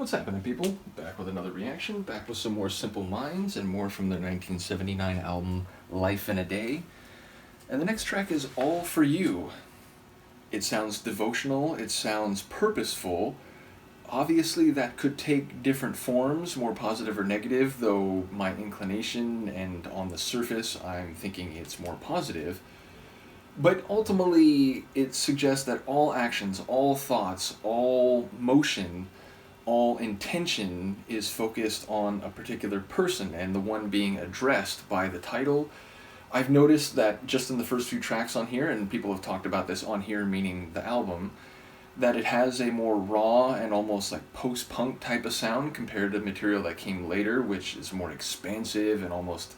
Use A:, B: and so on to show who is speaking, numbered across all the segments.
A: What's happening, people? Back with another reaction, back with some more Simple Minds and more from their 1979 album Life in a Day. And the next track is All For You. It sounds devotional, it sounds purposeful. Obviously, that could take different forms, more positive or negative, though my inclination and on the surface, I'm thinking it's more positive. But ultimately, it suggests that all actions, all thoughts, all motion, all intention is focused on a particular person and the one being addressed by the title. I've noticed that just in the first few tracks on here, and people have talked about this on here, meaning the album, that it has a more raw and almost like post-punk type of sound compared to material that came later, which is more expansive and almost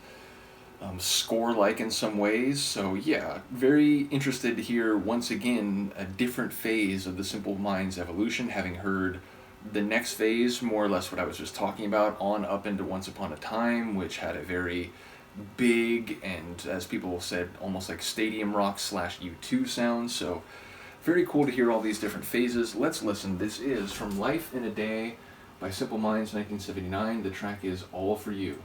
A: score-like in some ways. So yeah, very interested to hear once again a different phase of the Simple Minds evolution, having heard the next phase, more or less what I was just talking about, on up into Once Upon a Time, which had a very big and, as people said, almost like stadium rock / U2 sound. So very cool to hear all these different phases. Let's listen. This is from Life in a Day by Simple Minds, 1979. The track is All For You.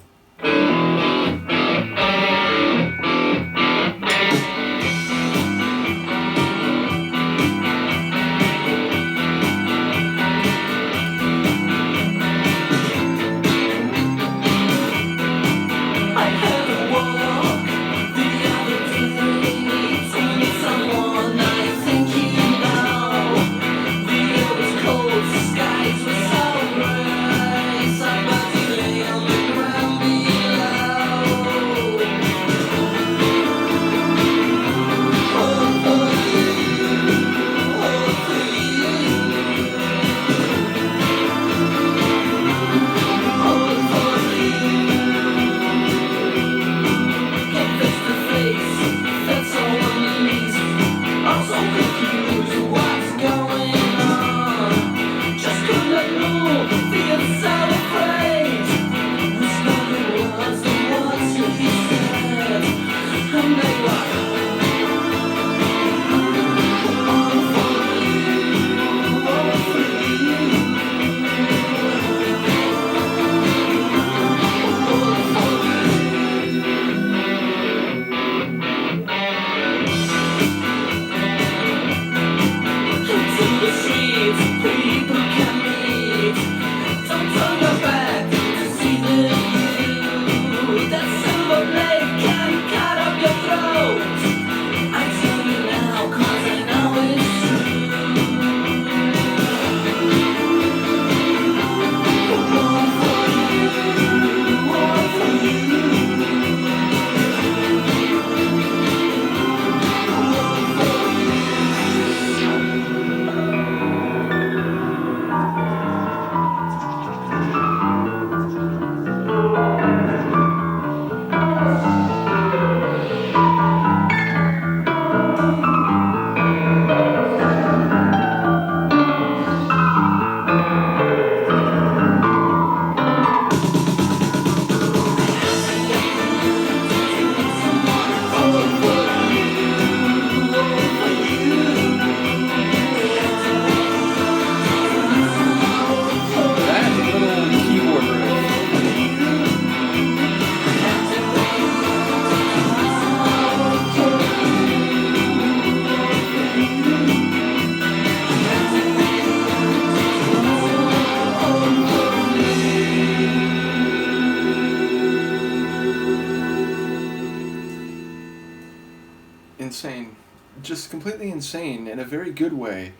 A: Insane. Just completely insane in a very good way.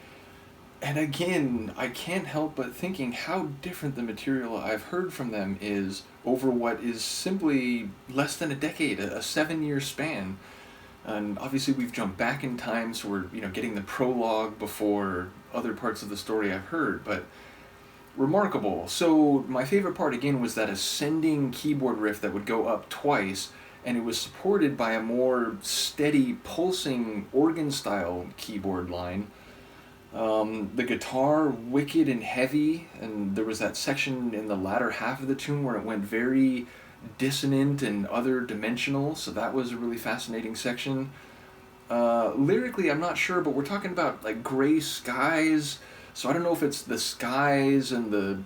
A: And again, I can't help but thinking how different the material I've heard from them is over what is simply less than a decade, a 7-year span. And obviously we've jumped back in time, so we're getting the prologue before other parts of the story I've heard, but remarkable. So my favorite part again was that ascending keyboard riff that would go up twice, and it was supported by a more steady, pulsing organ-style keyboard line. The guitar, wicked and heavy, and there was that section in the latter half of the tune where it went very dissonant and other dimensional, so that was a really fascinating section. Lyrically, I'm not sure, but we're talking about like gray skies, so I don't know if it's the skies and the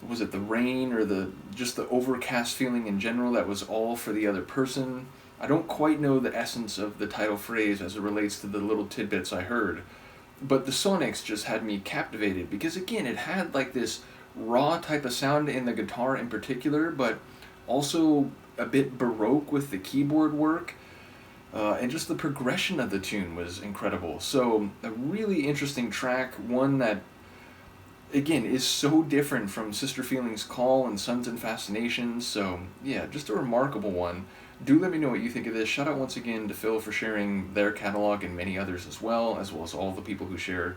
A: was it the rain or just the overcast feeling in general that was all for the other person. I don't quite know the essence of the title phrase as it relates to the little tidbits I heard, but the Sonics just had me captivated because, again, it had like this raw type of sound in the guitar in particular, but also a bit baroque with the keyboard work, and just the progression of the tune was incredible. So a really interesting track, one that, again, is so different from Sister Feeling's Call and Suns and Fascinations. So yeah, just a remarkable one. Do let me know what you think of this. Shout out once again to Phil for sharing their catalog and many others as well as all the people who share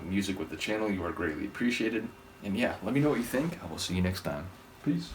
A: music with the channel. You are greatly appreciated. And yeah, let me know what you think. I will see you next time. Peace.